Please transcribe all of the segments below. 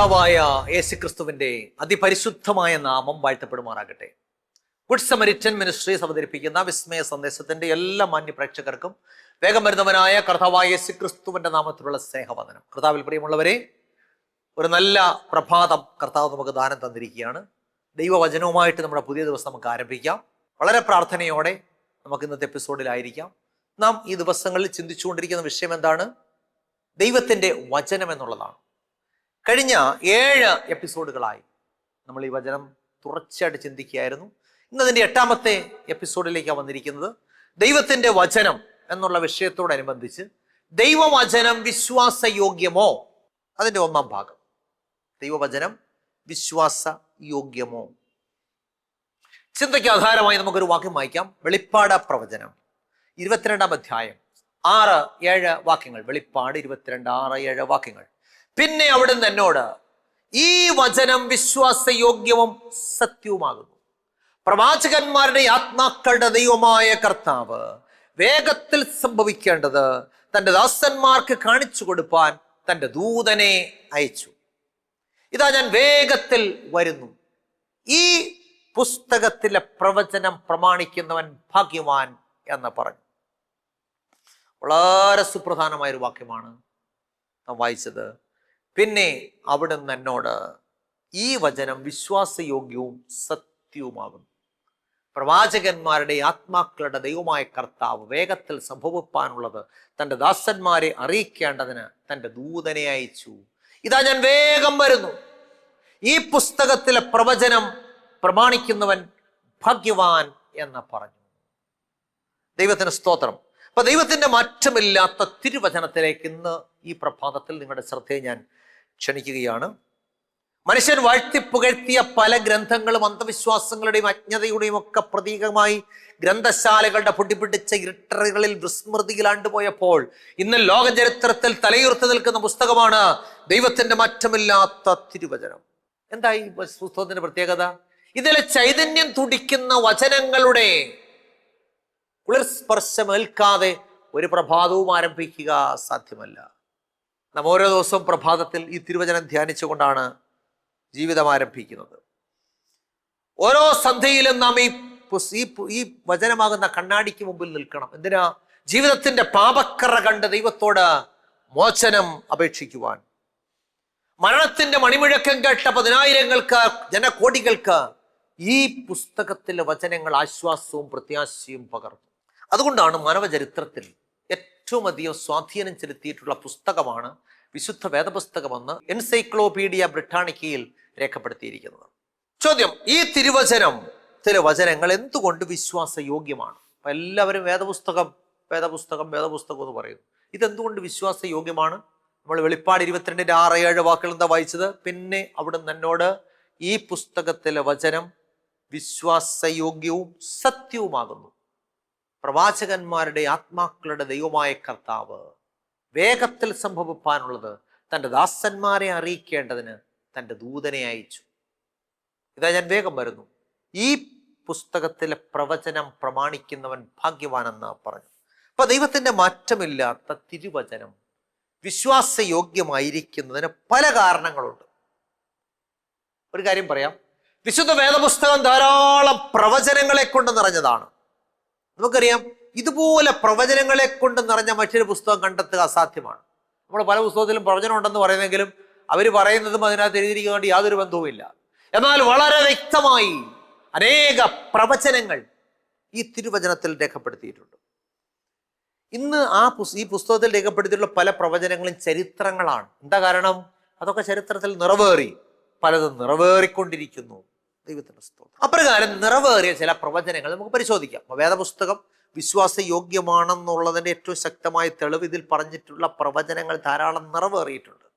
കർത്താവായ യേശുക്രിസ്തുവിന്റെ അതിപരിശുദ്ധമായ നാമം വാഴ്ത്തപ്പെടുമാറാകട്ടെ. ഗുഡ് സമരിറ്റൻ മിനിസ്ട്രീസ് അവതരിപ്പിക്കുന്ന വിസ്മയ സന്ദേശത്തിന്റെ എല്ലാ മാന്യ പ്രേക്ഷകർക്കും വേഗം വരുന്നവനായ കർത്താവായ യേശുക്രിസ്തുവിന്റെ നാമത്തിലുള്ള സ്നേഹവന്ദനം. കർത്താവിൽ പ്രിയമുള്ളവരെ, ഒരു നല്ല പ്രഭാതം കർത്താവ് നമുക്ക് ദാനം തന്നിരിക്കുകയാണ്. ദൈവവചനവുമായിട്ട് നമ്മുടെ പുതിയ ദിവസം നമുക്ക് ആരംഭിക്കാം. വളരെ പ്രാർത്ഥനയോടെ നമുക്ക് ഇന്നത്തെ എപ്പിസോഡിലായിരിക്കാം. നാം ഈ ദിവസങ്ങളിൽ ചിന്തിച്ചുകൊണ്ടിരിക്കുന്ന വിഷയം എന്താണ്? ദൈവത്തിൻ്റെ വചനം എന്നുള്ളതാണ്. കഴിഞ്ഞ 7 എപ്പിസോഡുകളായി നമ്മൾ ഈ വചനം തുടർച്ചയായിട്ട് ചിന്തിക്കുകയായിരുന്നു. ഇന്നതിൻ്റെ 8ാമത്തെ എപ്പിസോഡിലേക്കാണ് വന്നിരിക്കുന്നത്. ദൈവത്തിൻ്റെ വചനം എന്നുള്ള വിഷയത്തോടനുബന്ധിച്ച് ദൈവവചനം വിശ്വാസയോഗ്യമോ, അതിൻ്റെ 1ാം ഭാഗം. ദൈവവചനം വിശ്വാസയോഗ്യമോ? ചിന്തയ്ക്ക് ആധാരമായി നമുക്കൊരു വാക്യം വായിക്കാം. വെളിപ്പാട് പ്രവചനം 22ാം അധ്യായം 6-7 വാക്യങ്ങൾ. വെളിപ്പാട് 22:6-7 വാക്യങ്ങൾ. പിന്നെ അവിടുന്ന് എന്നോട്, ഈ വചനം വിശ്വാസയോഗ്യവും സത്യവുമാകുന്നു. പ്രവാചകന്മാരുടെ ആത്മാക്കളുടെ ദൈവമായ കർത്താവ് വേഗത്തിൽ സംഭവിക്കേണ്ടത് തൻ്റെ ദാസന്മാർക്ക് കാണിച്ചു കൊടുപ്പാൻ തൻ്റെ ദൂതനെ അയച്ചു. ഇതാ ഞാൻ വേഗത്തിൽ വരുന്നു. ഈ പുസ്തകത്തിലെ പ്രവചനം പ്രമാണിക്കുന്നവൻ ഭാഗ്യവാൻ എന്ന് പറഞ്ഞു. വളരെ സുപ്രധാനമായൊരു വാക്യമാണ് നാം വായിച്ചത്. പിന്നെ അവിടുന്ന് എന്നോട്, ഈ വചനം വിശ്വാസയോഗ്യവും സത്യവുമാകുന്നു. പ്രവാചകന്മാരുടെ ആത്മാക്കളുടെ ദൈവമായ കർത്താവ് വേഗത്തിൽ സംഭവിപ്പാനുള്ളത് തൻ്റെ ദാസന്മാരെ അറിയിക്കേണ്ടതിന് തൻ്റെ ദൂതനെ അയച്ചു. ഇതാ ഞാൻ വേഗം വരുന്നു. ഈ പുസ്തകത്തിലെ പ്രവചനം പ്രമാണിക്കുന്നവൻ ഭാഗ്യവാൻ എന്ന് പറഞ്ഞു. ദൈവത്തിന് സ്തോത്രം. അപ്പൊ ദൈവത്തിന്റെ മാറ്റമില്ലാത്ത തിരുവചനത്തിലേക്ക് ഇന്ന് ഈ പ്രഭാതത്തിൽ നിങ്ങളുടെ ശ്രദ്ധയെ ഞാൻ ക്ഷണിക്കുകയാണ്. മനുഷ്യൻ വാഴ്ത്തിപ്പുകഴ്ത്തിയ പല ഗ്രന്ഥങ്ങളും അന്ധവിശ്വാസങ്ങളുടെയും അജ്ഞതയുടെയും ഒക്കെ പ്രതീകമായി ഗ്രന്ഥശാലകളുടെ പൊടിപിടിച്ച ഇരുട്ടറകളിൽ വിസ്മൃതിയിലാണ്ടുപോയപ്പോൾ ഇന്ന് ലോക ചരിത്രത്തിൽ തലയുയർത്തി നിൽക്കുന്ന പുസ്തകമാണ് ദൈവത്തിന്റെ മാറ്റമില്ലാത്ത തിരുവചനം. എന്താ ഈ പുസ്തകത്തിന്റെ പ്രത്യേകത? ഇതിലെ ചൈതന്യം തുടിക്കുന്ന വചനങ്ങളുടെ കുളിർസ്പർശമേൽക്കാതെ ഒരു പ്രഭാതവും ആരംഭിക്കുക സാധ്യമല്ല. നാം ഓരോ ദിവസവും പ്രഭാതത്തിൽ ഈ തിരുവചനം ധ്യാനിച്ചുകൊണ്ടാണ് ജീവിതം ആരംഭിക്കുന്നത്. ഓരോ സന്ധ്യയിലും നാം ഈ വചനമാകുന്ന കണ്ണാടിക്ക് മുമ്പിൽ നിൽക്കണം. എന്തിനാ? ജീവിതത്തിന്റെ പാപക്കറ കണ്ട് ദൈവത്തോട് മോചനം അപേക്ഷിക്കുവാൻ. മരണത്തിന്റെ മണിമുഴക്കം കേട്ട 10,000-ങ്ങൾക്ക്, ജനകോടികൾക്ക് ഈ പുസ്തകത്തിലെ വചനങ്ങൾ ആശ്വാസവും പ്രത്യാശയും പകർന്നു. അതുകൊണ്ടാണ് മാനവചരിത്രത്തിൽ ഏറ്റവും അധികം സ്വാധീനം ചെലുത്തിയിട്ടുള്ള പുസ്തകമാണ് വിശുദ്ധ വേദപുസ്തകമെന്ന് എൻസൈക്ലോപീഡിയ ബ്രിട്ടാനിക്കയിൽ രേഖപ്പെടുത്തിയിരിക്കുന്നത്. ചോദ്യം: ഈ തിരുവചനത്തിലെ വചനങ്ങൾ എന്തുകൊണ്ട് വിശ്വാസയോഗ്യമാണ്? അപ്പൊ എല്ലാവരും വേദപുസ്തകം എന്ന് പറയുന്നു. ഇതെന്തുകൊണ്ട് വിശ്വാസയോഗ്യമാണ്? നമ്മൾ വെളിപ്പാട് 22:6-7 വാക്കുകൾ എന്താ വായിച്ചത്? പിന്നെ അവിടുന്ന് എന്നോട്, ഈ പുസ്തകത്തിലെ വചനം വിശ്വാസയോഗ്യവും സത്യവുമാകുന്നു. പ്രവാചകന്മാരുടെ ആത്മാക്കളുടെ ദൈവമായ കർത്താവ് വേഗത്തിൽ സംഭവിപ്പാനുള്ളത് തൻ്റെ ദാസന്മാരെ അറിയിക്കേണ്ടതിന് തൻ്റെ ദൂതനെ അയച്ചു. ഇതാ ഞാൻ വേഗം വരുന്നു. ഈ പുസ്തകത്തിലെ പ്രവചനം പ്രമാണിക്കുന്നവൻ ഭാഗ്യവാനെന്ന് പറഞ്ഞു. അപ്പൊ ദൈവത്തിന്റെ മാറ്റമില്ലാത്ത തിരുവചനം വിശ്വാസയോഗ്യമായിരിക്കുന്നതിന് പല കാരണങ്ങളുണ്ട്. ഒരു കാര്യം പറയാം. വിശുദ്ധ വേദപുസ്തകം ധാരാളം പ്രവചനങ്ങളെ കൊണ്ട് നിറഞ്ഞതാണ്. നമുക്കറിയാം, ഇതുപോലെ പ്രവചനങ്ങളെ കൊണ്ട് നിറഞ്ഞ മറ്റൊരു പുസ്തകം കണ്ടെത്തുക അസാധ്യമാണ്. നമ്മൾ പല പുസ്തകത്തിലും പ്രവചനം ഉണ്ടെന്ന് പറയുന്നെങ്കിലും അവർ പറയുന്നതും അതിനകത്ത് എഴുതിയിരിക്കുന്നതുകൊണ്ട് യാതൊരു ബന്ധവുമില്ല. എന്നാൽ വളരെ വ്യക്തമായി അനേക പ്രവചനങ്ങൾ ഈ തിരുവചനത്തിൽ രേഖപ്പെടുത്തിയിട്ടുണ്ട്. ഇന്ന് ഈ പുസ്തകത്തിൽ രേഖപ്പെടുത്തിയിട്ടുള്ള പല പ്രവചനങ്ങളും ചരിത്രങ്ങളാണ്. എന്താ കാരണം? അതൊക്കെ ചരിത്രത്തിൽ നിറവേറി, പലതും നിറവേറിക്കൊണ്ടിരിക്കുന്നു. ദൈവത്തിന്റെ സ്തോത്രം. അപ്രകാരം നിറവേറിയ ചില പ്രവചനങ്ങൾ നമുക്ക് പരിശോധിക്കാം. വേദപുസ്തകം വിശ്വാസയോഗ്യമാണെന്നുള്ളതിൻ്റെ ഏറ്റവും ശക്തമായ തെളിവ് ഇതിൽ പറഞ്ഞിട്ടുള്ള പ്രവചനങ്ങൾ ധാരാളം നിറവേറിയിട്ടുണ്ട്.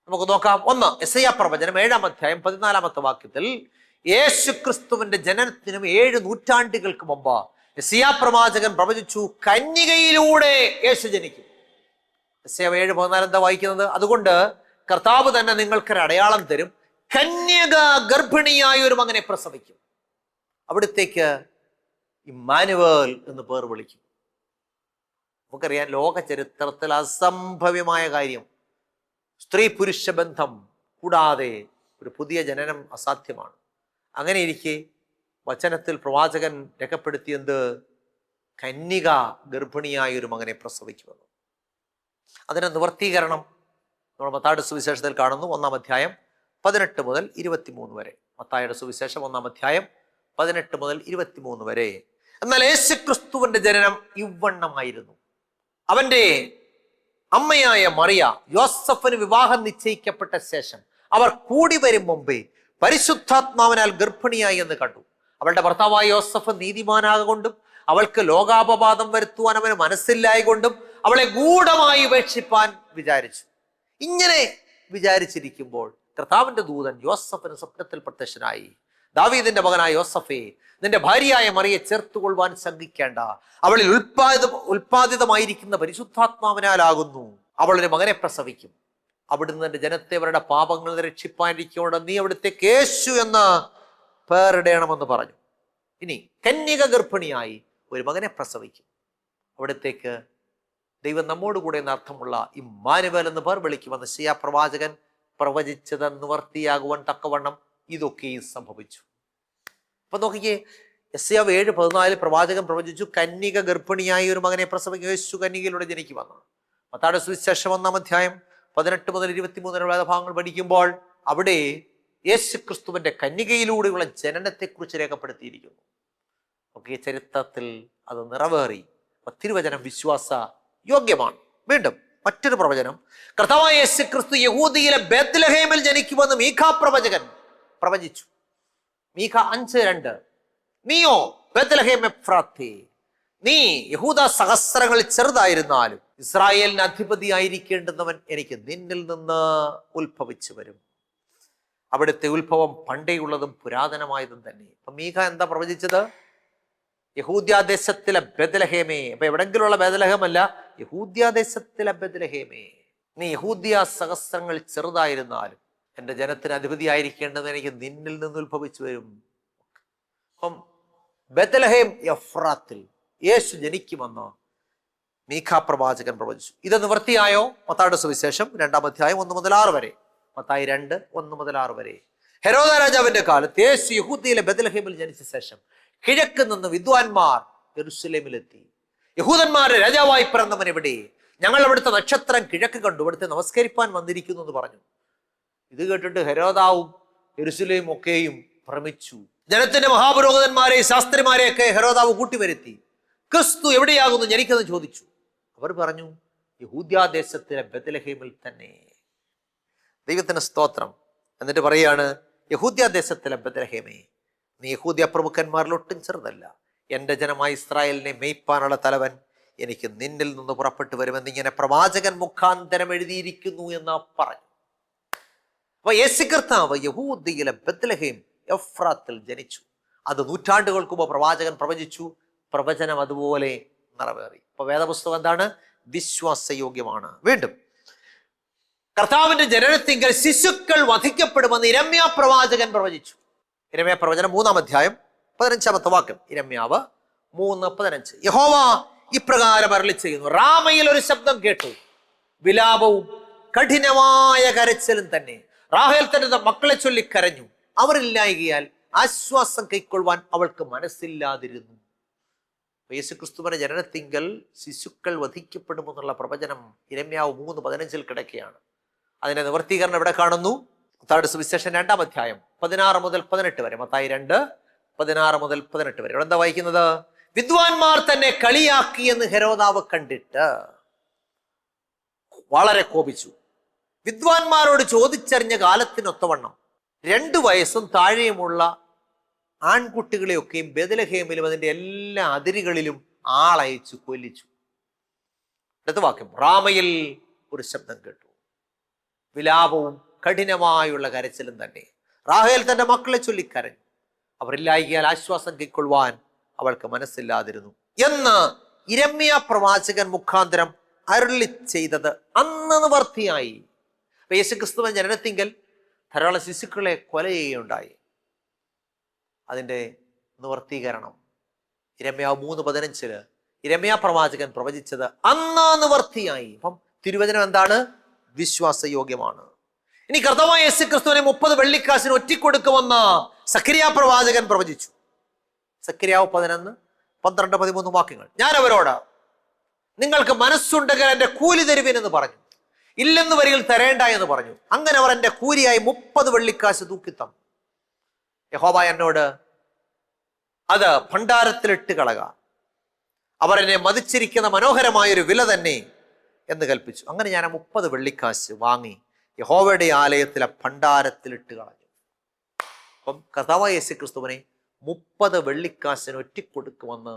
നമുക്ക് നോക്കാം. 1 യെശയ്യാ പ്രവചനം 7-ാം അധ്യായം 14-ാമത്തെ വാക്യത്തിൽ, യേശുക്രിസ്തുവിന്റെ ജനനത്തിനും 7 നൂറ്റാണ്ടുകൾക്ക് മുമ്പ് യെശയ്യാ പ്രവാചകൻ പ്രവചിച്ചു, കന്യകയിലൂടെ യേശു ജനിക്കും. യെശയ്യാ 7:14 എന്താ വായിക്കുന്നത്? അതുകൊണ്ട് കർത്താവ് തന്നെ നിങ്ങൾക്കൊരു അടയാളം തരും, കന്യക ഗർഭിണിയായ ഒരു മകനെ പ്രസവിക്കും, അവിടത്തേക്ക് ഇമ്മാനുവേൽ എന്ന് പേർ വിളിക്കും. നമുക്കറിയാം, ലോക ചരിത്രത്തിൽ അസംഭവ്യമായ കാര്യം, സ്ത്രീ പുരുഷ ബന്ധം കൂടാതെ ഒരു പുതിയ ജനനം അസാധ്യമാണ്. അങ്ങനെ ഇരിക്കെ വചനത്തിൽ പ്രവാചകൻ രേഖപ്പെടുത്തിയത് കന്യക ഗർഭിണിയായ ഒരു മകനെ പ്രസവിക്കുമെന്ന്. അതിന് നിവർത്തീകരണം നമ്മൾ മത്തായിയുടെ സുവിശേഷത്തിൽ കാണുന്നു. 1-ാം അധ്യായം 18 മുതൽ 23 വരെ. മത്തായിയുടെ സുവിശേഷം 1-ാം അധ്യായം 18 മുതൽ 23 വരെ. എന്നാൽ യേശുക്രിസ്തുവിന്റെ ജനനം ഇവണ്ണമായിരുന്നു. അവന്റെ അമ്മയായ മറിയ യോസഫിന് വിവാഹം നിശ്ചയിക്കപ്പെട്ട ശേഷം അവർ കൂടി വരും മുമ്പേ പരിശുദ്ധാത്മാവിനാൽ ഗർഭിണിയായി എന്ന് കണ്ടു. അവളുടെ ഭർത്താവായ യോസഫ് നീതിമാനാകൊണ്ടും അവൾക്ക് ലോകാപവാദം വരുത്തുവാൻ അവന് മനസ്സില്ലായകൊണ്ടും അവളെ ഗൂഢമായി ഉപേക്ഷിപ്പാൻ വിചാരിച്ചു. ഇങ്ങനെ വിചാരിച്ചിരിക്കുമ്പോൾ കർത്താവിന്റെ ദൂതൻ യോസഫിന് സ്വപ്നത്തിൽ പ്രത്യക്ഷനായി, ദാവീദിന്റെ മകനായ യോസഫേ, നിന്റെ ഭാര്യയായ മറിയെ ചേർത്തുകൊള്ളുവാൻ ശങ്കിക്കേണ്ട. അവളിൽ ഉൽപ്പാദിതമായിരിക്കുന്ന പരിശുദ്ധാത്മാവിനാലാകുന്നു. അവൾ ഒരു മകനെ പ്രസവിക്കും. അവിടുന്ന് നിന്റെ ജനത്തെ അവരുടെ പാപങ്ങളിൽ നിന്ന് രക്ഷിപ്പാനിരിക്കൊണ്ട് നീ അവിടുത്തേക്ക് യേശു എന്ന് പേരിടണമെന്ന് പറഞ്ഞു. ഇനി കന്യക ഗർഭിണിയായി ഒരു മകനെ പ്രസവിക്കും. അവിടത്തേക്ക് ദൈവം നമ്മോടുകൂടെ എന്ന അർത്ഥമുള്ള ഇമ്മാനുവേൽ എന്ന് പേർ വിളിക്കുമെന്ന് യെശയ്യാ പ്രവാചകൻ പ്രവചിച്ചത് നിവർത്തിയാകുവാൻ തക്കവണ്ണം ഇതൊക്കെയും സംഭവിച്ചു. അപ്പൊ നോക്കിക്കേ, യെശയ്യാ 7:14 പ്രവാചകൻ പ്രവചിച്ചു കന്യക ഗർഭിണിയായി ഒരു മകനെ പ്രസവിക്കും, യേശു കന്യകയിലൂടെ ജനിക്കുമെന്ന്. മത്തായിയുടെ സുവിശേഷം 1-ാം അധ്യായം 18 മുതൽ 23 വരെ ഭാഗങ്ങൾ പഠിക്കുമ്പോൾ അവിടെ യേശു ക്രിസ്തുവിന്റെ കന്യകയിലൂടെയുള്ള ജനനത്തെക്കുറിച്ച് രേഖപ്പെടുത്തിയിരിക്കുന്നു. ഒക്കെ ചരിത്രത്തിൽ അത് നിറവേറി. തിരുവചനം വിശ്വാസ യോഗ്യമാണ്. വീണ്ടും മറ്റൊരു പ്രവചനം, കർത്താവായ യേശു ക്രിസ്തു യഹൂദിയിലെ ബേത്ലഹേമിൽ ജനിക്കുമെന്ന് മീഖാ പ്രവചകൻ പ്രവചിച്ചു. മീഖ 5:2, നീയോ ബേത്ലഹേം എഫ്രാത്തേ, നീ യഹൂദ സഹസ്രങ്ങളിൽ ചെറുതായിരുന്നാലും ഇസ്രായേലിന് അധിപതിയായിരിക്കേണ്ടുന്നവൻ എനിക്ക് നിന്നിൽ നിന്ന് ഉത്ഭവിച്ചു വരും. അവിടുത്തെ ഉത്ഭവം പണ്ടേയുള്ളതും പുരാതനമായതും തന്നെ. അപ്പൊ മീഖ എന്താ പ്രവചിച്ചത്? യഹൂദ്യാദേശത്തിലെ ബേത്ലഹേമേ. അപ്പൊ എവിടെങ്കിലുള്ള ബേത്ലഹേമല്ല, യഹൂദ്യാദേശത്തിലെ ബേത്ലഹേമേ, നീ യഹൂദ്യ സഹസ്രങ്ങൾ ചെറുതായിരുന്നാലും എൻ്റെ ജനത്തിന് അധിപതിയായിരിക്കേണ്ടത് എനിക്ക് നിന്നിൽ നിന്ന് ഉത്ഭവിച്ചു വരും. അപ്പം ബേത്ലഹേം എഫ്രാത്തിൽ യേശു ജനിക്കുമെന്ന് മീഖാ പ്രവാചകൻ പ്രവചിച്ചു. ഇത് നിവൃത്തിയായോ? മത്തായിയുടെ സുവിശേഷം 2-ാം അധ്യായം 1 മുതൽ 6 വരെ. മത്തായി 2:1 മുതൽ 6 വരെ. ഹെരോദ രാജാവിന്റെ കാലത്ത് യേശു യഹൂദിയിലെ ബേത്ലഹേമിൽ ജനിച്ച ശേഷം കിഴക്ക് നിന്ന് വിദ്വാൻമാർ യെരൂശലേമിലെത്തി. യഹൂദന്മാരുടെ രാജാവായി പിറന്നവൻ എവിടെ? ഞങ്ങൾ അവിടുത്തെ നക്ഷത്രം കിഴക്ക് കണ്ടു, ഇവിടുത്തെ നമസ്കരിപ്പാൻ വന്നിരിക്കുന്നു എന്ന് പറഞ്ഞു. ഇത് കേട്ടിട്ട് ഹെരോദാവും യെരൂശലേമും ഒക്കെയും ഭ്രമിച്ചു. ജനത്തിന്റെ മഹാപുരോഹിതന്മാരെയും ശാസ്ത്രിമാരെയൊക്കെ ഹെരോദാവ് കൂട്ടിവരുത്തി. ക്രിസ്തു എവിടെയാകുന്നു ജനിക്കുന്നത് ചോദിച്ചു. അവർ പറഞ്ഞു, യഹൂദ്യാദേശത്തിലെ ബേത്ലഹേമിൽ തന്നെ. ദൈവത്തിന് സ്തോത്രം. എന്നിട്ട് പറയാണ്, യഹൂദ്യാദേശത്തിലെ ബേത്ലഹേമേ, നീ യഹൂദ്യ പ്രമുഖന്മാരിൽ ഒട്ടും ചെറുതല്ല. എൻ്റെ ജനമായ ഇസ്രായേലിനെ മേയ്പ്പാനുള്ള തലവൻ എനിക്ക് നിന്നിൽ നിന്ന് പുറപ്പെട്ടു വരുമെന്നിങ്ങനെ പ്രവാചകൻ മുഖാന്തരം എഴുതിയിരിക്കുന്നു എന്ന് പറഞ്ഞു. അപ്പൊ യേശു കർത്താവ് യഹൂദിയിലെ ബേത്ലഹേം എഫ്രാത്തിൽ ജനിച്ചു. അത് നൂറ്റാണ്ടുകൾക്ക് മുമ്പ് പ്രവാചകൻ പ്രവചിച്ചു. പ്രവചനം അതുപോലെ നിറവേറി. അപ്പൊ വേദപുസ്തകം എന്താണ്? വിശ്വാസയോഗ്യമാണ്. വീണ്ടും കർത്താവിന്റെ ജനനത്തിങ്കൽ ശിശുക്കൾ വധിക്കപ്പെടുമെന്ന് ഇരമ്യാ പ്രവാചകൻ പ്രവചിച്ചു. ഇരമ്യാ പ്രവചനം 3-ാം അധ്യായം 15-ാമത്തെ വാക്യം. ഇരമ്യാവ് 3:15. യഹോവ ഇപ്രകാരം അരുളി ചെയ്യുന്നു, റാമയിൽ ഒരു ശബ്ദം കേട്ടു, വിലാപവും കഠിനമായ കരച്ചിലും തന്നെ. റാഹേൽ തന്റെ മക്കളെ ചൊല്ലി കരഞ്ഞു, അവരില്ലായകയാൽ ആശ്വാസം കൈക്കൊള്ളുവാൻ അവൾക്ക് മനസ്സില്ലാതിരുന്നു. യേശുക്രിസ്തുവിന്റെ ജനനത്തിങ്കൽ ശിശുക്കൾ വധിക്കപ്പെടുമെന്നുള്ള പ്രവചനം ഇരമ്യാവ് 3:15 കിടക്കുകയാണ്. അതിന്റെ നിവർത്തീകരണം ഇവിടെ കാണുന്നു. മത്തായിയുടെ സുവിശേഷം 2-ാം അധ്യായം 16 മുതൽ 18 വരെ. മത്തായി 2:16 മുതൽ 18 വരെ. ഇവിടെ എന്താ വായിക്കുന്നത്? വിദ്വാൻമാർ തന്നെ കളിയാക്കി എന്ന് ഹെരോദാവ് കണ്ടിട്ട് വളരെ കോപിച്ചു. വിദ്വാൻമാരോട് ചോദിച്ചറിഞ്ഞ കാലത്തിനൊത്തവണ്ണം 2 വയസ്സും താഴെയുമുള്ള ആൺകുട്ടികളെയൊക്കെയും ബേത്ലഹേമിലും അതിന്റെ എല്ലാ അതിരുകളിലും ആളയച്ചു കൊല്ലിച്ചു. അടുത്ത വാക്യം, റാമയിൽ ഒരു ശബ്ദം കേട്ടു, വിലാപവും കഠിനമായുള്ള കരച്ചിലും തന്നെ. റാഹേൽ തന്റെ മക്കളെ ചൊല്ലിക്കരഞ്ഞു, അവരില്ലായികയാൽ ആശ്വാസം കൈക്കൊള്ളുവാൻ അവൾക്ക് മനസ്സില്ലാതിരുന്നു എന്ന് ഇരമ്യാ പ്രവാചകൻ മുഖാന്തരം അരുളി ചെയ്തത് അന്ന് നിവർത്തിയായി. യേശുക്രിസ്തുവിന്റെ ജനനത്തിങ്കൽ ധാരാളം ശിശുക്കളെ കൊല ചെയ്യുകയുണ്ടായി. അതിൻ്റെ നിവർത്തീകരണം ഇരമ്യാവ് 3:15 ഇരമ്യാ പ്രവാചകൻ പ്രവചിച്ചത് അന്ന് നിവർത്തിയായി. അപ്പം തിരുവചനം എന്താണ്? വിശ്വാസയോഗ്യമാണ്. ഇനി കർത്താവായ യേശുക്രിസ്തുവിനെ 30 വെള്ളിക്കാശിന് ഒറ്റിക്കൊടുക്കുമെന്ന് സഖരിയ പ്രവാചകൻ പ്രവചിച്ചു. സഖരിയാവ് 11, 12, 13 വാക്യങ്ങൾ. ഞാൻ അവരോട്, നിങ്ങൾക്ക് മനസ്സുണ്ടെങ്കിൽ എന്റെ കൂലി തരുവിൻ എന്ന് പറഞ്ഞു. ഇല്ലെന്ന് വരികിൽ തരേണ്ട എന്ന് പറഞ്ഞു. അങ്ങനെ അവർ എന്റെ കൂലിയായി 30 വെള്ളിക്കാശ് തൂക്കിത്തന്നു. യഹോവ എന്നോട്, അത് ഭണ്ഡാരത്തിലിട്ട് കളക, അവർ എന്നെ മതിച്ചിരിക്കുന്ന മനോഹരമായൊരു വില തന്നെ എന്ന് കൽപ്പിച്ചു. അങ്ങനെ ഞാൻ 30 വെള്ളിക്കാശ് വാങ്ങി യഹോവയുടെ ആലയത്തിലെ ഭണ്ഡാരത്തിലിട്ട് കളഞ്ഞു. അപ്പം കർത്താവായ യേശുക്രിസ്തുവിനെ 30 വെള്ളിക്കാശിന് ഒറ്റിക്കൊടുക്കുമെന്ന്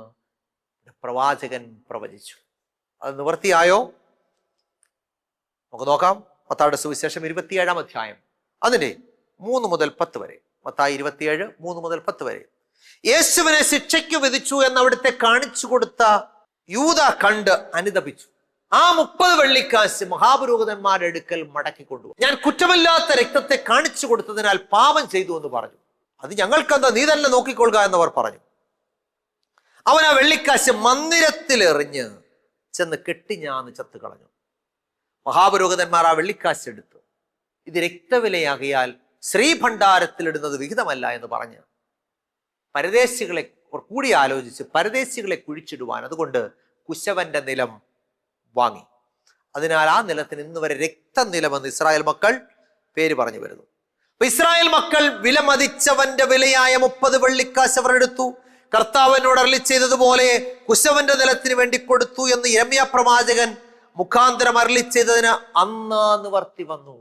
പ്രവാചകൻ പ്രവചിച്ചു. അത് നിവൃത്തിയായോ? നമുക്ക് നോക്കാം. മത്തായിയുടെ സുവിശേഷം 27-ാം അധ്യായം അതിന്റെ 3 മുതൽ 10 വരെ. മത്തായി 27, 3 മുതൽ 10 വരെ. യേശുവിനെ ശിക്ഷയ്ക്ക് വിധിച്ചു എന്ന് അവിടുത്തെ കാണിച്ചു കൊടുത്ത യൂദ കണ്ട് അനുതപിച്ചു. ആ 30 വെള്ളിക്കാശ് മഹാപുരോഹിതന്മാരുടെ അടുക്കൽ മടക്കി കൊണ്ടുപോയി. ഞാൻ കുറ്റമില്ലാത്ത രക്തത്തെ കാണിച്ചു കൊടുത്തതിനാൽ പാപം ചെയ്തു എന്ന് പറഞ്ഞു. അത് ഞങ്ങൾക്കെന്താ, നീ തന്നെ നോക്കിക്കൊള്ളുക എന്നവർ പറഞ്ഞു. അവൻ ആ വെള്ളിക്കാശ് മന്ദിരത്തിലെറിഞ്ഞ് ചെന്ന് കെട്ടിഞ്ഞാന്ന് ചത്തു കളഞ്ഞു. മഹാപുരോഹിതന്മാർ ആ വെള്ളിക്കാശ് എടുത്തു, ഇത് രക്തവിലയാകിയാൽ ശ്രീഭണ്ഡാരത്തിലിടുന്നത് വിഹിതമല്ല എന്ന് പറഞ്ഞ് പരദേശികളെ കൂടി ആലോചിച്ച് പരദേശികളെ കുഴിച്ചിടുവാൻ അതുകൊണ്ട് കുശവന്റെ നിലം വാങ്ങി. അതിനാൽ ആ നിലത്തിന് ഇന്ന് വരെ രക്തനിലമെന്ന് ഇസ്രായേൽ മക്കൾ പേര് പറഞ്ഞു വരുന്നു. അപ്പൊ ഇസ്രായേൽ മക്കൾ വില മതിച്ചവന്റെ വിലയായ 30 വെള്ളിക്കാശ് അവർ എടുത്തു. കർത്താവിനോട് അരുളി ചെയ്തതുപോലെ കുശവന്റെ നിലത്തിന് വേണ്ടി കൊടുത്തു എന്ന് യിരെമ്യാ പ്രവാചകൻ മുഖാന്തരം അരുളി ചെയ്തതിന് അന്ന് നിവർത്തി വന്നു.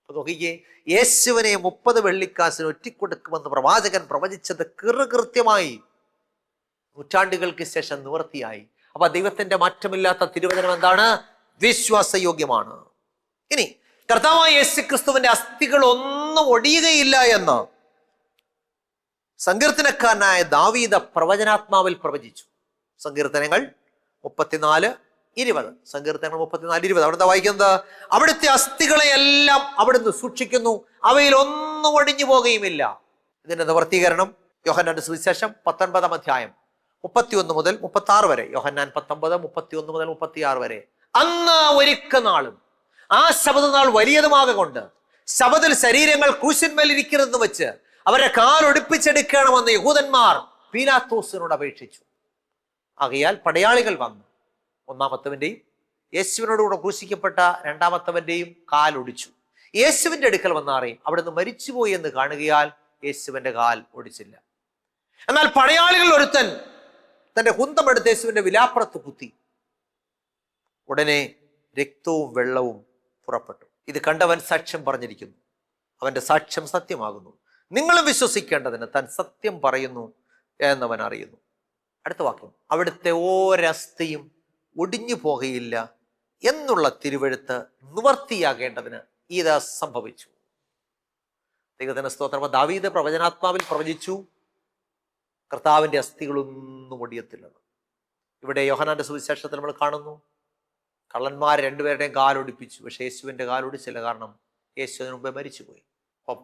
നോക്കിക്കേ, യേശുവിനെ 30 വെള്ളിക്കാശിന് ഒറ്റിക്കൊടുക്കുമെന്ന് പ്രവാചകൻ പ്രവചിച്ചത് കൃത്യമായി നൂറ്റാണ്ടുകൾക്ക് ശേഷം നിവർത്തിയായി. അപ്പൊ ദൈവത്തിന്റെ മാറ്റമില്ലാത്ത തിരുവചനം എന്താണ്? വിശ്വാസയോഗ്യമാണ്. ഇനി കർത്താവായ യേശുക്രിസ്തുവിന്റെ അസ്ഥികൾ ഒന്നും ഒടിയുകയില്ല എന്ന് സങ്കീർത്തനക്കാരനായ ദാവീദ് പ്രവചനാത്മാവിൽ പ്രവചിച്ചു. സങ്കീർത്തനങ്ങൾ 34:20. സങ്കീർത്തനങ്ങൾ 34:20. അവിടുത്തെ വായിക്കുന്നത്, അവിടുത്തെ അസ്ഥികളെയെല്ലാം അവിടുന്ന് സൂക്ഷിക്കുന്നു, അവയിൽ ഒന്നും ഒടിഞ്ഞു പോകുകയുമില്ല. ഇതിന്റെ നിവർത്തീകരണം യോഹന്നാന്റെ സുവിശേഷം 19-ാം അധ്യായം 31 മുതൽ 36 വരെ. യോഹന്നാൻ 19, 31 മുതൽ 36 വരെ. അന്ന് ഒരുക്ക നാളും ആ ശബതനാൾ വലിയതുമാകൊണ്ട് ശബത്തിൽ ശരീരങ്ങൾ ക്രൂശന്മേലിരിക്കരുതെന്ന് വെച്ച് അവരെ കാലൊടിപ്പിച്ചെടുക്കണമെന്ന് യഹൂദന്മാർ പീലാത്തോസിനോട് അപേക്ഷിച്ചു. ആകയാൽ പടയാളികൾ വന്നു ഒന്നാമത്തവന്റെയും യേശുവിനോടുകൂടെ ക്രൂശിക്കപ്പെട്ട രണ്ടാമത്തവന്റെയും കാലൊടിച്ചു. യേശുവിന്റെ അടുക്കൽ വന്നാറേയും അവിടുന്ന് മരിച്ചുപോയി എന്ന് കാണുകയാൽ യേശുവിന്റെ കാൽ ഒടിച്ചില്ല. എന്നാൽ പടയാളികൾ ഒരുത്തൻ തന്റെ കുന്തമെടുത്ത് യേശുവിന്റെ വിലാപ്പുറത്ത് കുത്തി. ഉടനെ രക്തവും വെള്ളവും പുറപ്പെട്ടു. ഇത് കണ്ടവൻ സാക്ഷ്യം പറഞ്ഞിരിക്കുന്നു, അവന്റെ സാക്ഷ്യം സത്യമാകുന്നു. നിങ്ങളും വിശ്വസിക്കേണ്ടതിന് താൻ സത്യം പറയുന്നു എന്നവൻ അറിയുന്നു. അടുത്ത വാക്യം, അവിടുത്തെ ഓരസ്ഥയും ഒടിഞ്ഞു പോകുകയില്ല എന്നുള്ള തിരുവെഴുത്ത് നിവർത്തിയാകേണ്ടതിന് ഇത് സംഭവിച്ചു. ദൈവത്തിന്റെ സ്തോത്രം. ദാവീദ് പ്രവചനാത്മാവിൽ പ്രവചിച്ചു, കർത്താവിന്റെ അസ്ഥികളൊന്നും ഒടിയത്തില്ലെന്ന്. ഇവിടെ യോഹന്നാന്റെ സുവിശേഷത്തിൽ നമ്മൾ കാണുന്നു, കള്ളന്മാർ രണ്ടുപേരുടെയും കാലൊടിപ്പിച്ചു, പക്ഷെ യേശുവിന്റെ കാലൊടിച്ചില്ല, കാരണം യേശു അതിനു മുമ്പേ മരിച്ചുപോയി. അപ്പം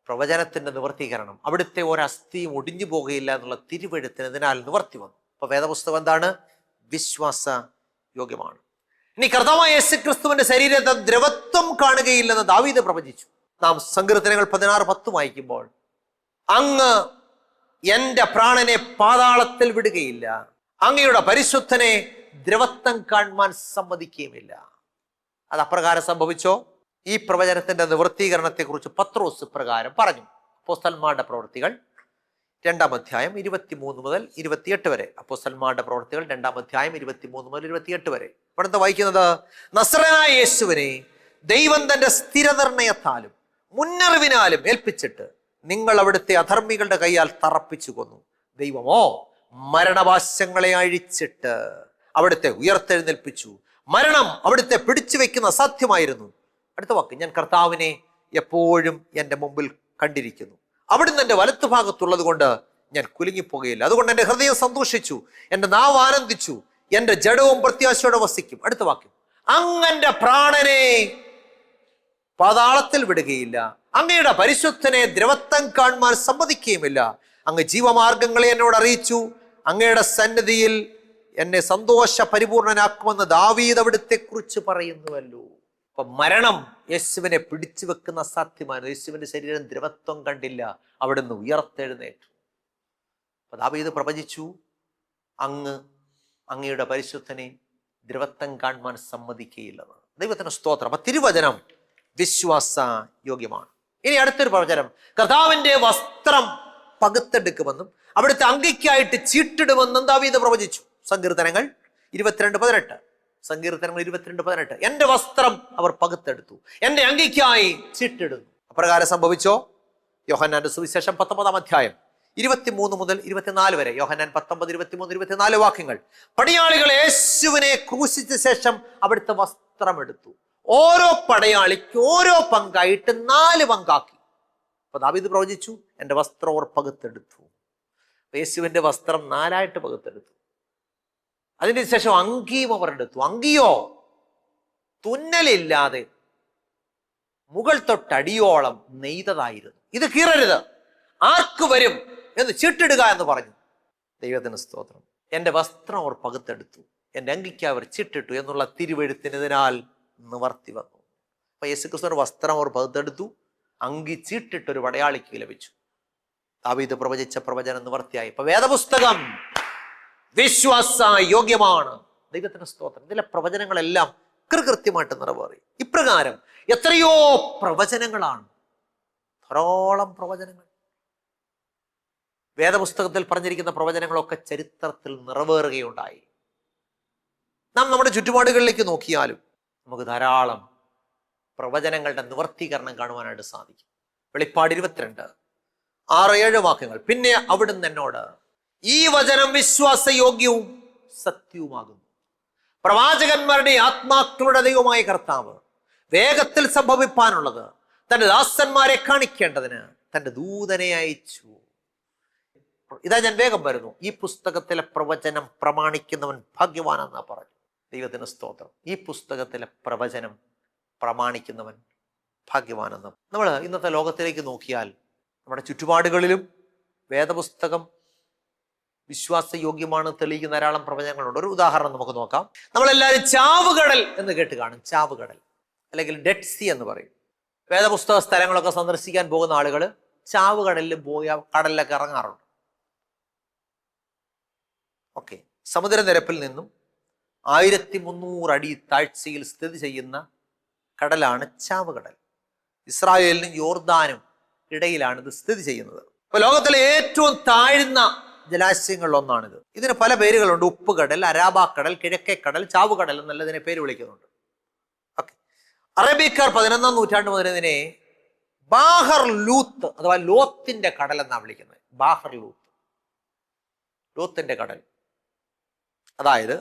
പ്രവചനത്തിന്റെ നിവർത്തീകരണം, അവിടുത്തെ ഒരസ്ഥിയും ഒടിഞ്ഞു പോകുകയില്ല എന്നുള്ള തിരുവെഴുത്തിന് ഇതിനാൽ നിവർത്തി വന്നു. അപ്പൊ വേദപുസ്തകം എന്താണ്? വിശ്വാസ യോഗ്യമാണ്. ഇനി കർത്താവായ യേശുക്രിസ്തുവിന്റെ ശരീരത്തെ ദ്രവത്വം കാണുകയില്ലെന്ന് ദാവീദ് പ്രവചിച്ചു. നാം സങ്കീർത്തനങ്ങൾ 16:10 വായിക്കുമ്പോൾ, അങ്ങ് എന്റെ പ്രാണനെ പാതാളത്തിൽ വിടുകയില്ല, അങ്ങയുടെ പരിശുദ്ധനെ ദ്രവത്വം കാണുവാൻ സമ്മതിക്കുകയുമില്ല. അത് അപ്രകാരം സംഭവിച്ചോ? ഈ പ്രവചനത്തിന്റെ നിവൃത്തീകരണത്തെക്കുറിച്ച് പത്രോസ് പ്രകാരം പറഞ്ഞു. അപ്പോസ്തലന്മാരുടെ പ്രവൃത്തികൾ 2-ാം അധ്യായം 23 മുതൽ 28 വരെ. അപ്പോസ്തലന്മാരുടെ പ്രവൃത്തികൾ 2-ാം അധ്യായം 23 മുതൽ 28 വരെ. ഇവിടുത്തെ വായിക്കുന്നത്, നസറേയനായ യേശുവിനെ ദൈവം തന്റെ സ്ഥിരനിർണയത്താലും മുന്നറിവിനാലും ഏൽപ്പിച്ചിട്ട് നിങ്ങൾ അവിടുത്തെ അധർമ്മികളുടെ കൈയാൽ തറപ്പിച്ചു കൊന്നു. ദൈവമോ മരണവാശങ്ങളെ അഴിച്ചിട്ട് അവിടുത്തെ ഉയർത്തെഴുന്നേൽപ്പിച്ചു. മരണം അവിടുത്തെ പിടിച്ചു വെക്കുന്ന അസാധ്യമായിരുന്നു. അടുത്ത വാക്ക്, ഞാൻ കർത്താവിനെ എപ്പോഴും എൻ്റെ മുമ്പിൽ കണ്ടിരിക്കുന്നു, അവിടുന്ന് എൻ്റെ വലത്തുഭാഗത്തുള്ളത് കൊണ്ട് ഞാൻ കുലുങ്ങിപ്പോകുകയില്ല. അതുകൊണ്ട് എൻ്റെ ഹൃദയം സന്തോഷിച്ചു, എൻ്റെ നാവ് ആനന്ദിച്ചു, എൻ്റെ ജഡവും പ്രത്യാശയോടെ വസിക്കും. അടുത്ത വാക്യം, അങ്ങന്റെ പ്രാണനെ പാതാളത്തിൽ വിടുകയില്ല, അങ്ങയുടെ പരിശുദ്ധനെ ദ്രവത്വം കാണുവാൻ സമ്മതിക്കുകയുമില്ല. അങ്ങ് ജീവമാർഗങ്ങളെ എന്നോട് അറിയിച്ചു, അങ്ങയുടെ സന്നിധിയിൽ എന്നെ സന്തോഷ പരിപൂർണനാക്കുമെന്ന് ദാവീദ് അവിടുത്തെ കുറിച്ച് പറയുന്നുവല്ലോ. അപ്പൊ മരണം യേശുവിനെ പിടിച്ചു വെക്കുന്ന അസാധ്യമാണ്. യേശുവിന്റെ ശരീരം ദ്രവത്വം കണ്ടില്ല, അവിടുന്ന് ഉയർത്തെഴുന്നേറ്റു. അപ്പൊ ദാവീദ് പ്രവചിച്ചു, അങ്ങയുടെ പരിശുദ്ധനെ ദ്രവത്വം കാണുവാൻ സമ്മതിക്കുകയില്ലെന്ന്. ദൈവത്തിന് സ്തോത്രം. അപ്പൊ തിരുവചനം വിശ്വാസ യോഗ്യമാണ്. ഇനി അടുത്തൊരു പ്രവചനം, കർത്താവിന്റെ വസ്ത്രം പകുത്തെടുക്കുമെന്നും അവിടുത്തെ അങ്കിക്കായിട്ട് ചീട്ടിടുമെന്നും ദാവീദ് പ്രവചിച്ചു. സങ്കീർത്തനങ്ങൾ 22:18. സങ്കീർത്തനങ്ങൾ 22:18. എന്റെ വസ്ത്രം അവർ പകുത്തെടുത്തു, എന്റെ അങ്കിക്കായി ചീട്ടിടുന്നു. അപ്രകാരം സംഭവിച്ചോ? യോഹന്നാന്റെ സുവിശേഷം 19-ാം അധ്യായം 23 മുതൽ 24 വരെ. യോഹന്നാൻ 19, 23, 24 വാക്യങ്ങൾ. പടയാളികൾ യേശുവിനെ ക്രൂശിച്ച ശേഷം അവിടുത്തെ വസ്ത്രം എടുത്തു, ഓരോ പടയാളിക്ക് ഓരോ പങ്കായിട്ട് 4 പങ്കാക്കി. അപ്പൊ ദാവീദ് പ്രവചിച്ചു, എന്റെ വസ്ത്രം അവർ പകുത്തെടുത്തു. യേശുവിന്റെ വസ്ത്രം 4ആയിട്ട് പകുത്തെടുത്തു. അതിന് ശേഷം അങ്കിയും അവർ എടുത്തു. അങ്കിയോ തുന്നലില്ലാതെ മുകൾ തൊട്ടടിയോളം നെയ്തതായിരുന്നു. ഇത് കീറരുത്, ആർക്ക് വരും എന്ന് ചീട്ടിടുക എന്ന് പറഞ്ഞു. ദൈവത്തിന് സ്തോത്രം. എന്റെ വസ്ത്രം അവർ പകുത്തെടുത്തു, എന്റെ അങ്കിക്ക് അവർ ചീട്ടിട്ടു എന്നുള്ള തിരുവെഴുത്തിനതിനാൽ നിവർത്തി വന്നു. അപ്പൊ യേശുക്രിസ്തുവിന്റെ വസ്ത്രം അവർ പകുത്തെടുത്തു, അങ്കി ചീട്ടിട്ടൊരു പടയാളിക്ക് ലഭിച്ചു. ദാവീദ് പ്രവചിച്ച പ്രവചനം നിവർത്തിയായി. ഇപ്പൊ വേദപുസ്തകം വിശ്വാസ യോഗ്യമാണ്. ദൈവത്തിന് സ്തോത്രം. ഇതിലെ പ്രവചനങ്ങളെല്ലാം കൃത്യമായിട്ട് നിറവേറി. ഇപ്രകാരം എത്രയോ പ്രവചനങ്ങളാണ്, ധാരാളം പ്രവചനങ്ങൾ. വേദപുസ്തകത്തിൽ പറഞ്ഞിരിക്കുന്ന പ്രവചനങ്ങളൊക്കെ ചരിത്രത്തിൽ നിറവേറുകയുണ്ടായി. നാം നമ്മുടെ ചുറ്റുപാടുകളിലേക്ക് നോക്കിയാലും നമുക്ക് ധാരാളം പ്രവചനങ്ങളുടെ നിവർത്തീകരണം കാണുവാനായിട്ട് സാധിക്കും. വെളിപ്പാട് 22, 6-7 വാക്യങ്ങൾ. പിന്നെ അവിടുന്ന് എന്നോട്, ഈ വചനം വിശ്വാസയോഗ്യവും സത്യവുമാകുന്നു. പ്രവാചകന്മാരുടെ ആത്മാക്കളുടെ ദൈവമായ കർത്താവ് വേഗത്തിൽ സംഭവിപ്പാനുള്ളത് തന്റെ ദാസന്മാരെ കാണിക്കേണ്ടതിന് തന്റെ ദൂതനെ അയച്ചു. ഇതാ ഞാൻ വേഗം വരുന്നു. ഈ പുസ്തകത്തിലെ പ്രവചനം പ്രമാണിക്കുന്നവൻ ഭാഗ്യവാനെന്നാ പറഞ്ഞു. ദൈവത്തിന് സ്തോത്രം. ഈ പുസ്തകത്തിലെ പ്രവചനം പ്രമാണിക്കുന്നവൻ ഭാഗ്യവാനെന്ന്. നമ്മൾ ഇന്നത്തെ ലോകത്തിലേക്ക് നോക്കിയാൽ നമ്മുടെ ചുറ്റുപാടുകളിലും വേദപുസ്തകം വിശ്വാസയോഗ്യമാണ് തെളിയിക്കുന്ന ധാരാളം പ്രവചനങ്ങളുണ്ട്. ഒരു ഉദാഹരണം നമുക്ക് നോക്കാം. നമ്മളെല്ലാവരും ചാവുകടൽ എന്ന് കേട്ട് കാണും. ചാവുകടൽ അല്ലെങ്കിൽ ഡെഡ് സീ എന്ന് പറയും. വേദപുസ്തക സ്ഥലങ്ങളൊക്കെ സന്ദർശിക്കാൻ പോകുന്ന ആളുകൾ ചാവുകടലിൽ പോയി കടലിലൊക്കെ ഇറങ്ങാറുണ്ട്. ഓക്കെ. സമുദ്രനിരപ്പിൽ നിന്നും 1300 അടി താഴ്ചയിൽ സ്ഥിതി ചെയ്യുന്ന കടലാണ് ചാവുകടൽ. ഇസ്രായേലിനും യോർദാനും ഇടയിലാണ് ഇത് സ്ഥിതി ചെയ്യുന്നത്. അപ്പൊ ലോകത്തിലെ ഏറ്റവും താഴ്ന്ന ജലാശയങ്ങളിൽ ഒന്നാണിത്. ഇതിന് പല പേരുകളുണ്ട്. ഉപ്പുകടൽ, അരാബാക്കടൽ, കിഴക്കേക്കടൽ, ചാവുകടൽ എന്നല്ല ഇതിനെ പേര് വിളിക്കുന്നുണ്ട്. ഓക്കെ. അറബിക്കാർ 11-ാം നൂറ്റാണ്ട് മുതൽ ഇതിനെ ബാഹർ ലൂത്ത് അഥവാ ലോത്തിന്റെ കടൽ എന്നാണ് വിളിക്കുന്നത്. ബാഹർ ലൂത്ത്, ലോത്തിന്റെ കടൽ. അതായത്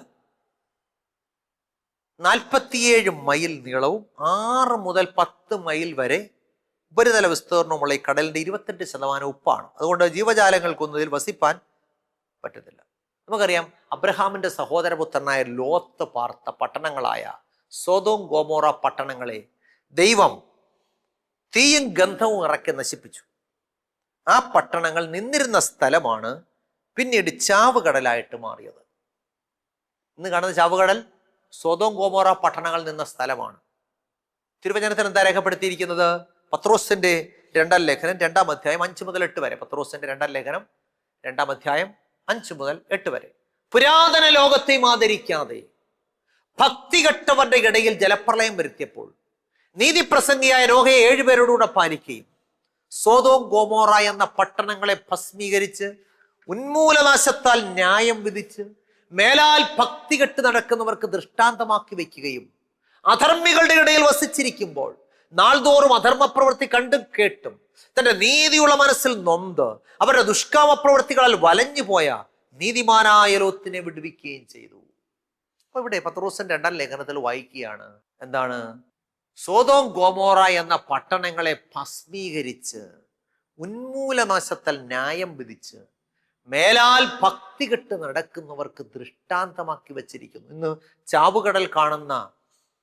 47 മൈൽ നീളവും 6 മുതൽ 10 മൈൽ വരെ ഉപരിതല വിസ്തീർണമുള്ള ഈ കടലിന്റെ 28% ഉപ്പാണ്. അതുകൊണ്ട് ജീവജാലങ്ങൾക്കൊന്നും ഇതിൽ വസിപ്പാൻ പറ്റത്തില്ല. നമുക്കറിയാം, അബ്രഹാമിന്റെ സഹോദരപുത്രനായ ലോത്ത് പാർത്ത പട്ടണങ്ങളായ സോദോം ഗോമോറ പട്ടണങ്ങളെ ദൈവം തീയും ഗന്ധവും ഇറക്കി നശിപ്പിച്ചു. ആ പട്ടണങ്ങൾ നിന്നിരുന്ന സ്ഥലമാണ് പിന്നീട് ചാവുകടലായിട്ട് മാറിയത്. ഇന്ന് കാണുന്ന ചാവുകടൽ സോദോം ഗോമോറ പട്ടണങ്ങൾ നിന്ന സ്ഥലമാണ്. തിരുവചനത്തിൽ എന്താ രേഖപ്പെടുത്തിയിരിക്കുന്നത്? പത്രോസിന്റെ 2-ാം ലേഖനം 2-ാം അധ്യായം 5 മുതൽ 8 വരെ. പത്രോസിന്റെ 2-ാം ലേഖനം 2-ാം അധ്യായം 5 മുതൽ 8 വരെ. പുരാതന ലോകത്തെ ആദരിക്കാതെ ഭക്തികെട്ടവരുടെ ഇടയിൽ ജലപ്രളയം വരുത്തിയപ്പോൾ നീതിപ്രസംഗിയായ നോഹയെ 7 പേരോടുകൂടെ പാലിക്കുകയും സോദോം ഗോമോറ എന്ന പട്ടണങ്ങളെ ഭസ്മീകരിച്ച് ഉന്മൂലനാശത്താൽ ന്യായം വിധിച്ച് മേലാൽ ഭക്തികെട്ട് നടക്കുന്നവർക്ക് ദൃഷ്ടാന്തമാക്കി വയ്ക്കുകയും അധർമ്മികളുടെ ഇടയിൽ വസിച്ചിരിക്കുമ്പോൾ നാൾതോറും അധർമ്മപ്രവൃത്തി കണ്ടും കേട്ടും തന്റെ നീതിയുള്ള മനസ്സിൽ നൊന്ത് അവരുടെ ദുഷ്കാമപ്രവൃത്തികളാൽ വലഞ്ഞു പോയ നീതിമാനായ ലോത്തിനെ വിടുവിക്കുകയും ചെയ്തു. അപ്പൊ ഇവിടെ പത്രോസിന്റെ 2-ാം ലേഖനത്തിൽ വായിക്കുകയാണ്, എന്താണ്? സോദോം ഗോമോറ എന്ന പട്ടണങ്ങളെ ഭസ്മീകരിച്ച് ഉന്മൂലനാശത്താൽ ന്യായം വിധിച്ച് മേലാൽ ഭക്തി കെട്ട് നടക്കുന്നവർക്ക് ദൃഷ്ടാന്തമാക്കി വച്ചിരിക്കുന്നു. ഇന്ന് ചാവുകടൽ കാണുന്ന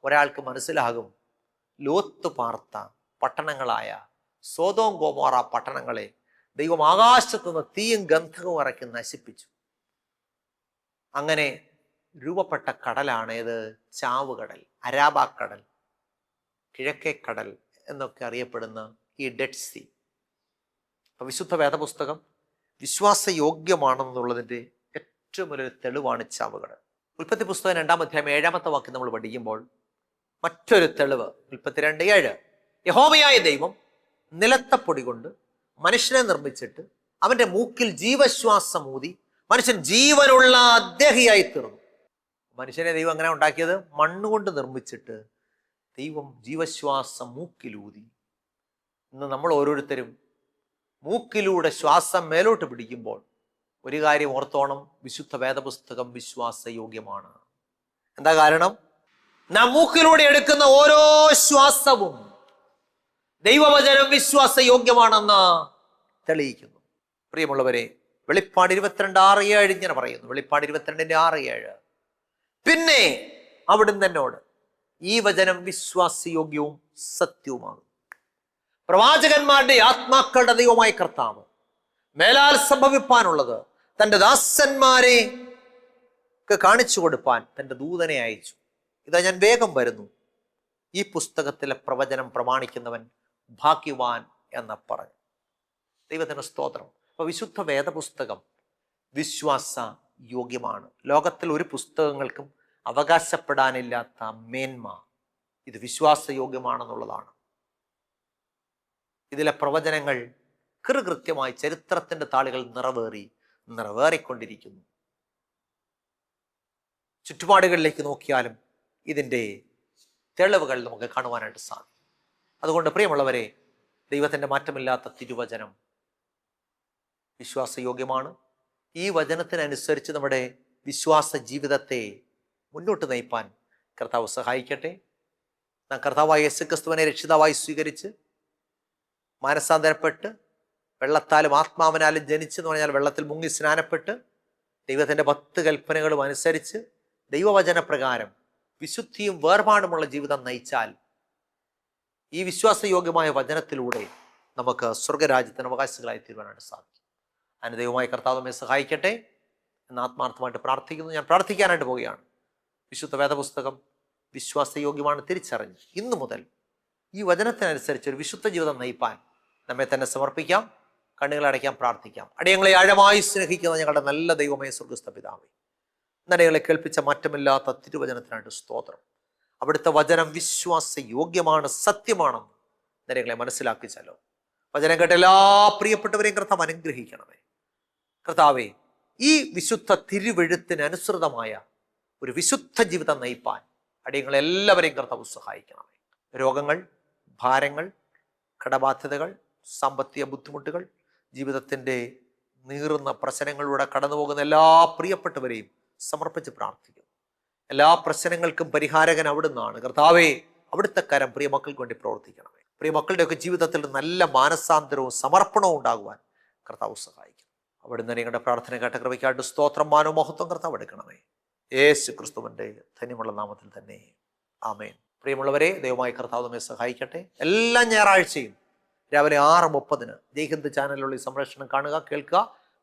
ഒരാൾക്ക് മനസ്സിലാകും, ലോത്ത് പാർത്ത പട്ടണങ്ങളായ സോദോം ഗോമോറ പട്ടണങ്ങളെ ദൈവം ആകാശത്തു നിന്ന് തീയും ഗന്ധവും ഇറക്കി നശിപ്പിച്ചു. അങ്ങനെ രൂപപ്പെട്ട കടലാണ് ഇത് ചാവുകടൽ, അരാബാക്കടൽ. കിഴക്കേ കടൽ എന്നൊക്കെ അറിയപ്പെടുന്ന ഈ ഡെഡ് സീ. അപ്പം വിശുദ്ധ വേദപുസ്തകം വിശ്വാസയോഗ്യമാണെന്നുള്ളതിൻ്റെ ഏറ്റവും വലിയൊരു തെളിവാണ് ചാവുകടൽ. ഉൽപ്പത്തി പുസ്തകം 2-ാം അധ്യായം 7-ാമത്തെ വാക്യം നമ്മൾ പഠിക്കുമ്പോൾ മറ്റൊരു തെളിവ് 32:7. യഹോവയായ ദൈവം നിലത്തെ പൊടി കൊണ്ട് മനുഷ്യനെ നിർമ്മിച്ചിട്ട് അവന്റെ മൂക്കിൽ ജീവശ്വാസം ഊതി മനുഷ്യൻ ജീവനുള്ള ദേഹിയായി തീർന്നു. മനുഷ്യനെ ദൈവം അങ്ങനെ ഉണ്ടാക്കിയത് മണ്ണുകൊണ്ട് നിർമ്മിച്ചിട്ട് ദൈവം ജീവശ്വാസം മൂക്കിലൂതി. ഇന്ന് നമ്മൾ ഓരോരുത്തരും മൂക്കിലൂടെ ശ്വാസം മേലോട്ട് പിടിക്കുമ്പോൾ ഒരു കാര്യം ഓർത്തോണം, വിശുദ്ധ വേദപുസ്തകം വിശ്വാസയോഗ്യമാണ്. എന്താ കാരണം? നാം മൂക്കിലൂടെ എടുക്കുന്ന ഓരോ ശ്വാസവും ദൈവവചനം വിശ്വാസയോഗ്യമാണെന്ന് തെളിയിക്കുന്നു. പ്രിയമുള്ളവരെ, വെളിപ്പാട് 22:6-7 ഇങ്ങനെ പറയുന്നു. വെളിപ്പാട് 22:6-7. പിന്നെ അവിടുന്ന് എന്നോട്, ഈ വചനം വിശ്വാസയോഗ്യവും സത്യവുമാകും. പ്രവാചകന്മാരുടെ ആത്മാക്കളുടെ ദൈവമായ കർത്താവ് മേലാൽ സംഭവിപ്പാനുള്ളത് തൻ്റെ ദാസന്മാരെ കാണിച്ചു കൊടുപ്പാൻ തൻ്റെ ദൂതനെ അയച്ചു. ഇതാ ഞാൻ വേഗം വരുന്നു. ഈ പുസ്തകത്തിലെ പ്രവചനം പ്രമാണിക്കുന്നവൻ ഭാഗ്യവാൻ എന്ന് പറഞ്ഞു. ദൈവത്തിന് സ്തോത്രം. അപ്പൊ വിശുദ്ധ വേദപുസ്തകം വിശ്വാസ യോഗ്യമാണ്. ലോകത്തിൽ ഒരു പുസ്തകങ്ങൾക്കും അവകാശപ്പെടാനില്ലാത്ത മേന്മ ഇത് വിശ്വാസയോഗ്യമാണെന്നുള്ളതാണ്. ഇതിലെ പ്രവചനങ്ങൾ കൃത്യമായി ചരിത്രത്തിന്റെ താളുകൾ നിറവേറിക്കൊണ്ടിരിക്കുന്നു. ചുറ്റുപാടുകളിലേക്ക് നോക്കിയാലും ഇതിൻ്റെ തെളിവുകൾ നമുക്ക് കാണുവാനായിട്ട് സാധിക്കും. അതുകൊണ്ട് പ്രിയമുള്ളവരെ, ദൈവത്തിൻ്റെ മാറ്റമില്ലാത്ത തിരുവചനം വിശ്വാസയോഗ്യമാണ്. ഈ വചനത്തിനനുസരിച്ച് നമ്മുടെ വിശ്വാസ ജീവിതത്തെ മുന്നോട്ട് നയിപ്പാൻ കർത്താവ് സഹായിക്കട്ടെ. നാം കർത്താവായ യേശുക്രിസ്തുവിനെ രക്ഷിതാവായി സ്വീകരിച്ച് മാനസാന്തരപ്പെട്ട് വെള്ളത്താലും ആത്മാവിനാലും ജനിച്ചെന്ന് പറഞ്ഞാൽ വെള്ളത്തിൽ മുങ്ങി സ്നാനപ്പെട്ട് ദൈവത്തിൻ്റെ 10 കൽപ്പനകളും അനുസരിച്ച് ദൈവവചനപ്രകാരം വിശുദ്ധിയും വേർപാടുമുള്ള ജീവിതം നയിച്ചാൽ ഈ വിശ്വാസയോഗ്യമായ വചനത്തിലൂടെ നമുക്ക് സ്വർഗരാജ്യത്തിന് അവകാശികളായി തീരുവാനായിട്ട് സാധിക്കും. അതിന് ദൈവമായ കർത്താവ് നമ്മെ സഹായിക്കട്ടെ എന്ന് ആത്മാർത്ഥമായിട്ട് പ്രാർത്ഥിക്കുന്നു. ഞാൻ പ്രാർത്ഥിക്കാനായിട്ട് പോവുകയാണ്. വിശുദ്ധ വേദപുസ്തകം വിശ്വാസയോഗ്യമാണ് തിരിച്ചറിഞ്ഞ് ഇന്നു മുതൽ ഈ വചനത്തിനനുസരിച്ച് ഒരു വിശുദ്ധ ജീവിതം നയിപ്പാൻ നമ്മെ തന്നെ സമർപ്പിക്കാം. കണ്ണുകളടയ്ക്കാം, പ്രാർത്ഥിക്കാം. അടിയങ്ങളെ ആഴമായി സ്നേഹിക്കുന്ന ഞങ്ങളുടെ നല്ല ദൈവമേ, സ്വർഗ്ഗസ്ഥ പിതാവേ, നടികളെ കേൾപ്പിച്ച മാറ്റമില്ലാത്ത തിരുവചനത്തിനായിട്ട് സ്തോത്രം. അവിടുത്തെ വചനം വിശ്വാസയോഗ്യമാണ്, സത്യമാണെന്ന് നടികളെ മനസ്സിലാക്കിച്ചല്ലോ. വചനം കേട്ട എല്ലാ പ്രിയപ്പെട്ടവരെയും കർത്താവ് അനുഗ്രഹിക്കണമേ. കർത്താവേ, ഈ വിശുദ്ധ തിരുവെഴുത്തിന് അനുസൃതമായ ഒരു വിശുദ്ധ ജീവിതം നയിപ്പാൻ അടിയങ്ങളെല്ലാവരെയും കർത്താവ് സഹായിക്കണമേ. രോഗങ്ങൾ, ഭാരങ്ങൾ, കടബാധ്യതകൾ, സാമ്പത്തിക ബുദ്ധിമുട്ടുകൾ, ജീവിതത്തിൻ്റെ നീറുന്ന പ്രശ്നങ്ങളിലൂടെ കടന്നു പോകുന്ന എല്ലാ പ്രിയപ്പെട്ടവരെയും സമർപ്പിച്ച് പ്രാർത്ഥിക്കുന്നു. എല്ലാ പ്രശ്നങ്ങൾക്കും പരിഹാരകൻ അവിടുന്നാണ്. കർത്താവേ, അവിടുത്തെ കരം പ്രിയമക്കൾക്ക് വേണ്ടി പ്രവർത്തിക്കണമേ. പ്രിയമക്കളുടെയൊക്കെ ജീവിതത്തിൽ നല്ല മാനസാന്തരവും സമർപ്പണവും ഉണ്ടാകുവാൻ കർത്താവ് സഹായിക്കും. അവിടുന്ന് നിങ്ങളുടെ പ്രാർത്ഥന കേട്ട കൃപയ്ക്കായിട്ട് സ്തോത്രം, മാനവും മഹത്വം കർത്താവ് എടുക്കണമേ. യേശു ക്രിസ്തുവിൻ്റെ ധന്യമുള്ള നാമത്തിൽ തന്നെ, ആമേൻ. പ്രിയമുള്ളവരെ, ദൈവമായ കർത്താവ് നമ്മെ സഹായിക്കട്ടെ. എല്ലാ ഞായറാഴ്ചയും രാവിലെ 6:30 ജയ്ഹിന്ദ് ചാനലിലുള്ള ഈ സംപ്രേഷണം കാണുക, കേൾക്കുക,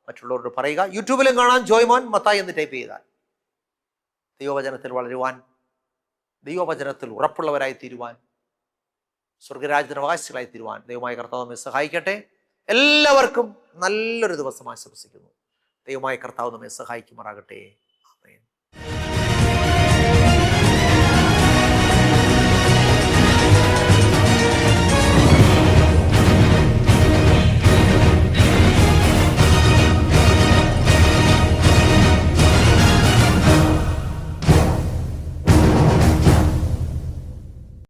മറ്റുള്ളവരോട് പറയുക. യൂട്യൂബിലും കാണാൻ ജോയ്മോൻ മത്തായി എന്ന് ടൈപ്പ് ചെയ്താൽ ദൈവവചനത്തിൽ വളരുവാൻ, ദൈവവചനത്തിൽ ഉറപ്പുള്ളവരായി തീരുവാൻ, സ്വർഗരാജ്യത്തിന് അവകാശികളായി തീരുവാൻ ദൈവമായ കർത്താവ് നമ്മെ സഹായിക്കട്ടെ. എല്ലാവർക്കും നല്ലൊരു ദിവസം ആശംസിക്കുന്നു. ദൈവമായ കർത്താവ് നമ്മെ സഹായിക്കുമാറാകട്ടെ. ആമേൻ.